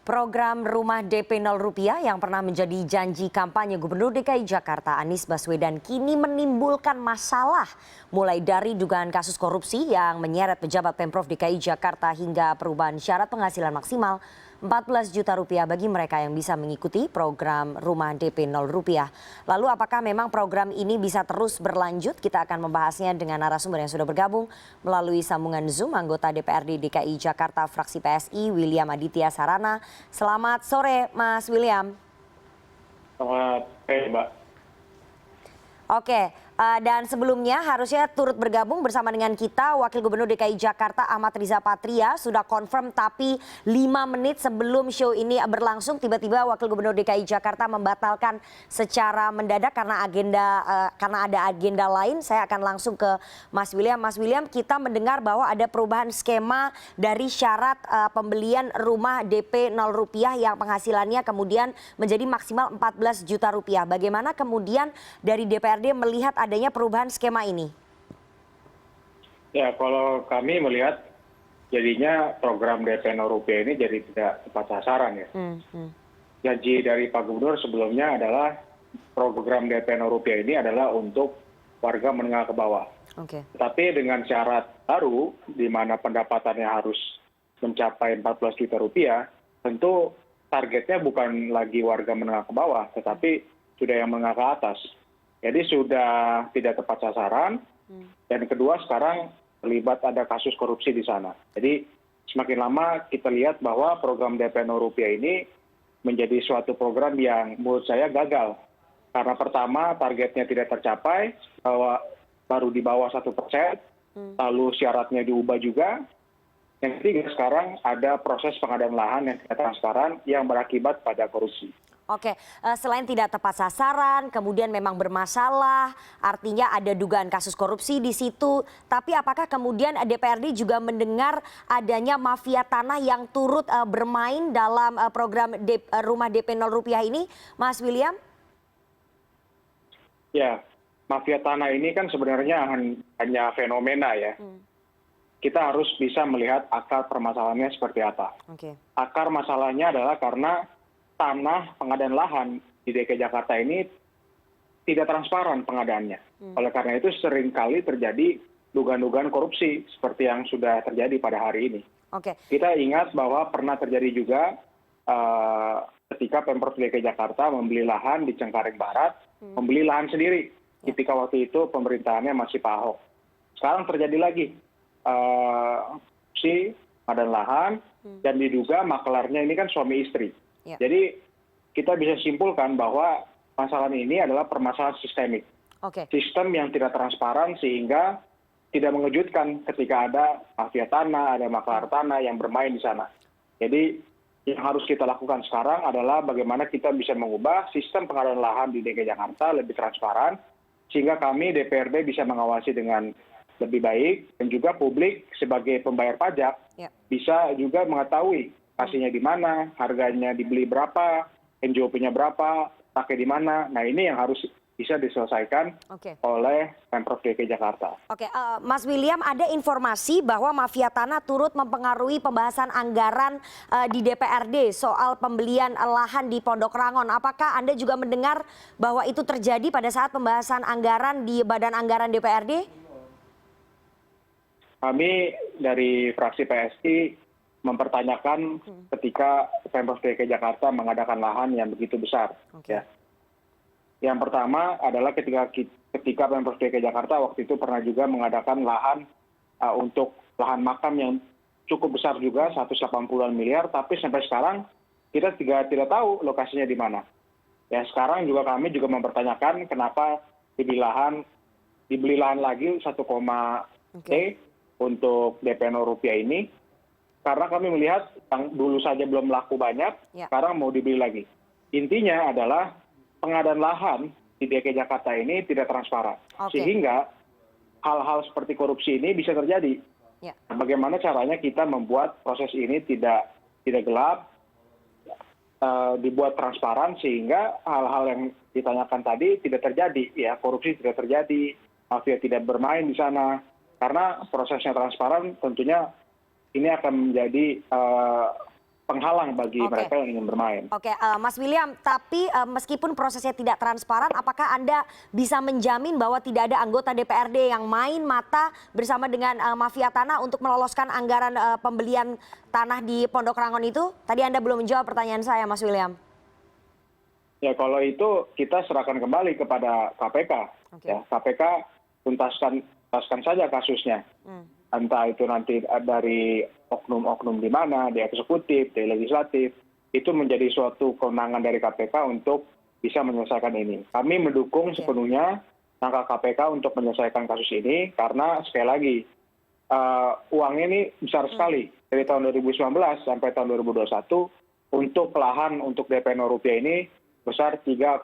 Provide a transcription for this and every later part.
Program Rumah DP 0 Rupiah yang pernah menjadi janji kampanye Gubernur DKI Jakarta Anies Baswedan kini menimbulkan masalah. Mulai dari dugaan kasus korupsi yang menyeret pejabat Pemprov DKI Jakarta hingga perubahan syarat penghasilan maksimal 14 juta rupiah bagi mereka yang bisa mengikuti program Rumah DP 0 Rupiah. Lalu apakah memang program ini bisa terus berlanjut? Kita akan membahasnya dengan narasumber yang sudah bergabung melalui sambungan Zoom, anggota DPRD DKI Jakarta fraksi PSI William Aditya Sarana. Selamat sore Mas William. Selamat sore Mbak. Oke, dan sebelumnya harusnya turut bergabung bersama dengan kita Wakil Gubernur DKI Jakarta Ahmad Riza Patria sudah confirm, tapi 5 menit sebelum show ini berlangsung tiba-tiba Wakil Gubernur DKI Jakarta membatalkan secara mendadak karena ada agenda lain. Saya akan langsung ke Mas William. Mas William, kita mendengar bahwa ada perubahan skema dari syarat pembelian rumah DP 0 rupiah yang penghasilannya kemudian menjadi maksimal 14 juta rupiah. Bagaimana kemudian dari DPRD melihat adanya perubahan skema ini? Ya, kalau kami melihat jadinya program DP 0 rupiah ini jadi tidak tepat sasaran ya. Janji dari Pak Gubernur sebelumnya adalah program DP 0 rupiah ini adalah untuk warga menengah ke bawah. Tapi dengan syarat baru di mana pendapatannya harus mencapai 14 juta rupiah, tentu targetnya bukan lagi warga menengah ke bawah, tetapi sudah yang menengah ke atas. Jadi sudah tidak tepat sasaran, dan kedua sekarang terlibat ada kasus korupsi di sana. Jadi semakin lama kita lihat bahwa program DP 0 rupiah ini menjadi suatu program yang menurut saya gagal. Karena pertama targetnya tidak tercapai, bahwa baru di bawah 1%, lalu syaratnya diubah juga. Yang ketiga sekarang ada proses pengadaan lahan yang tidak transparan yang berakibat pada korupsi. Oke, selain tidak tepat sasaran, kemudian memang bermasalah, artinya ada dugaan kasus korupsi di situ. Tapi apakah kemudian DPRD juga mendengar adanya mafia tanah yang turut bermain dalam program Rumah DP 0 Rupiah ini, Mas William? Ya, mafia tanah ini kan sebenarnya hanya fenomena ya. Kita harus bisa melihat akar permasalahannya seperti apa. Akar masalahnya adalah karena tanah pengadaan lahan di DKI Jakarta ini tidak transparan pengadaannya. Oleh karena itu seringkali terjadi dugaan-dugaan korupsi seperti yang sudah terjadi pada hari ini. Kita ingat bahwa pernah terjadi juga ketika Pemprov DKI Jakarta membeli lahan di Cengkareng Barat, membeli lahan sendiri ketika waktu itu pemerintahannya masih Pak Ahok. Sekarang terjadi lagi korupsi pengadaan lahan, dan diduga makelarnya ini kan suami istri. Jadi kita bisa simpulkan bahwa masalah ini adalah permasalahan sistemik. Sistem yang tidak transparan sehingga tidak mengejutkan ketika ada mafia tanah, ada maklar tanah yang bermain di sana. Jadi yang harus kita lakukan sekarang adalah bagaimana kita bisa mengubah sistem pengadaan lahan di DKI Jakarta lebih transparan, sehingga kami DPRD bisa mengawasi dengan lebih baik, dan juga publik sebagai pembayar pajak bisa juga mengetahui lokasinya di mana, harganya dibeli berapa, NJOP-nya berapa, pakai di mana. Nah ini yang harus bisa diselesaikan oleh Pemprov DKI Jakarta. Mas William, ada informasi bahwa mafia tanah turut mempengaruhi pembahasan anggaran di DPRD soal pembelian lahan di Pondok Rangon. Apakah Anda juga mendengar bahwa itu terjadi pada saat pembahasan anggaran di Badan Anggaran DPRD? Kami dari fraksi PSI mempertanyakan ketika Pemprov DKI Jakarta mengadakan lahan yang begitu besar. Yang pertama adalah ketika Pemprov DKI Jakarta waktu itu pernah juga mengadakan lahan untuk lahan makam yang cukup besar juga, 180-an miliar, tapi sampai sekarang kita tidak tahu lokasinya di mana. Ya, sekarang juga kami juga mempertanyakan kenapa dibeli lahan lagi 1, untuk DP 0 rupiah ini. Karena kami melihat yang dulu saja belum laku banyak, sekarang mau dibeli lagi. Intinya adalah pengadaan lahan di DKI Jakarta ini tidak transparan. Sehingga hal-hal seperti korupsi ini bisa terjadi. Bagaimana caranya kita membuat proses ini tidak gelap, dibuat transparan sehingga hal-hal yang ditanyakan tadi tidak terjadi. Ya, korupsi tidak terjadi, mafia tidak bermain di sana. Karena prosesnya transparan tentunya ini akan menjadi penghalang bagi mereka yang ingin bermain. Oke, Mas William, tapi meskipun prosesnya tidak transparan, apakah Anda bisa menjamin bahwa tidak ada anggota DPRD yang main mata bersama dengan mafia tanah untuk meloloskan anggaran pembelian tanah di Pondok Rangon itu? Tadi Anda belum menjawab pertanyaan saya, Mas William. Ya kalau itu kita serahkan kembali kepada KPK. Ya, KPK tuntaskan saja kasusnya. Entah itu nanti dari oknum-oknum di mana, di eksekutif, di legislatif, itu menjadi suatu kewenangan dari KPK untuk bisa menyelesaikan ini. Kami mendukung sepenuhnya langkah KPK untuk menyelesaikan kasus ini karena sekali lagi uangnya ini besar sekali dari tahun 2019 sampai tahun 2021 untuk lahan untuk DP rupiah ini besar 3,3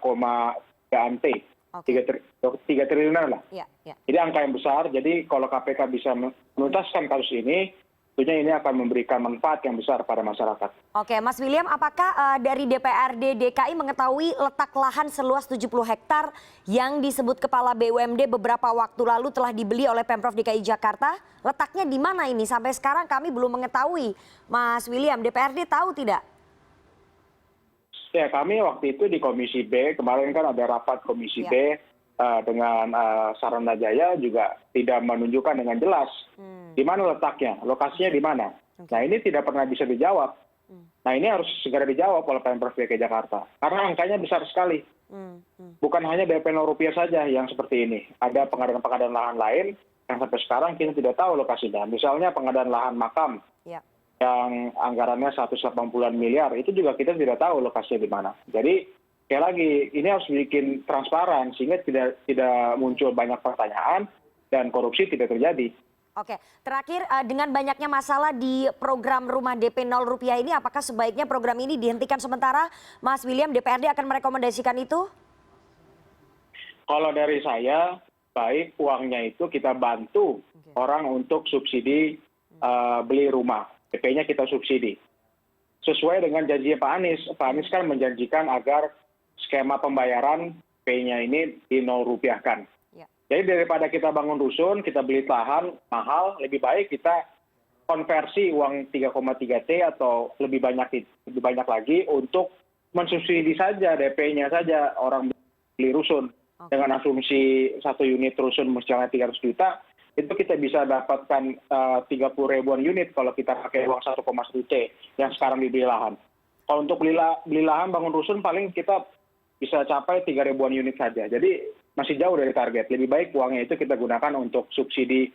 T. 3 triliunan lah. Jadi angka yang besar, jadi kalau KPK bisa menuntaskan kasus ini, tentunya ini akan memberikan manfaat yang besar pada masyarakat. Oke, Mas William, apakah dari DPRD DKI mengetahui letak lahan seluas 70 hektar yang disebut Kepala BUMD beberapa waktu lalu telah dibeli oleh Pemprov DKI Jakarta? Letaknya di mana ini? Sampai sekarang kami belum mengetahui. Mas William, DPRD tahu tidak? Ya, kami waktu itu di Komisi B, kemarin kan ada rapat Komisi B dengan Saranajaya juga tidak menunjukkan dengan jelas di mana letaknya, lokasinya di mana. Nah ini tidak pernah bisa dijawab. Nah ini harus segera dijawab oleh Pemprov DKI Jakarta. Karena angkanya besar sekali. Bukan hanya DP rupiah saja yang seperti ini. Ada pengadaan lahan lain yang sampai sekarang kita tidak tahu lokasinya. Misalnya pengadaan lahan makam. Yang anggarannya 180-an miliar, itu juga kita tidak tahu lokasinya di mana. Jadi sekali lagi ini harus bikin transparan sehingga tidak muncul banyak pertanyaan dan korupsi tidak terjadi. Oke, terakhir dengan banyaknya masalah di program rumah DP 0 rupiah ini, apakah sebaiknya program ini dihentikan sementara? Mas William, DPRD akan merekomendasikan itu? Kalau dari saya, baik uangnya itu kita bantu orang untuk subsidi beli rumah. DP-nya kita subsidi. Sesuai dengan janji Pak Anies. Pak Anies kan menjanjikan agar skema pembayaran DP-nya ini di 0 rupiahkan. Jadi daripada kita bangun rusun, kita beli lahan mahal, lebih baik kita konversi uang 3,3 T atau lebih banyak lagi untuk mensubsidi saja DP-nya saja orang beli rusun. Dengan asumsi 1 unit rusun misalnya 300 juta, itu kita bisa dapatkan 30 ribuan unit kalau kita pakai uang 1,1 T yang sekarang dibeli lahan. Kalau untuk beli lahan bangun rusun paling kita bisa capai 3 ribuan unit saja. Jadi masih jauh dari target. Lebih baik uangnya itu kita gunakan untuk subsidi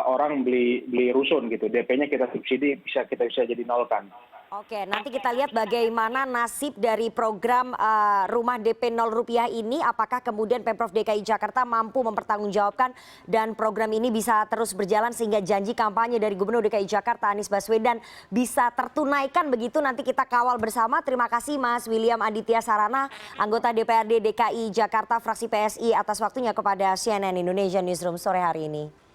orang beli rusun gitu. DP-nya kita subsidi kita bisa jadi nolkan. Oke, nanti kita lihat bagaimana nasib dari program rumah DP 0 rupiah ini. Apakah kemudian Pemprov DKI Jakarta mampu mempertanggungjawabkan dan program ini bisa terus berjalan sehingga janji kampanye dari Gubernur DKI Jakarta Anies Baswedan bisa tertunaikan begitu. Nanti kita kawal bersama. Terima kasih Mas William Aditya Sarana, anggota DPRD DKI Jakarta fraksi PSI atas waktunya kepada CNN Indonesia Newsroom sore hari ini.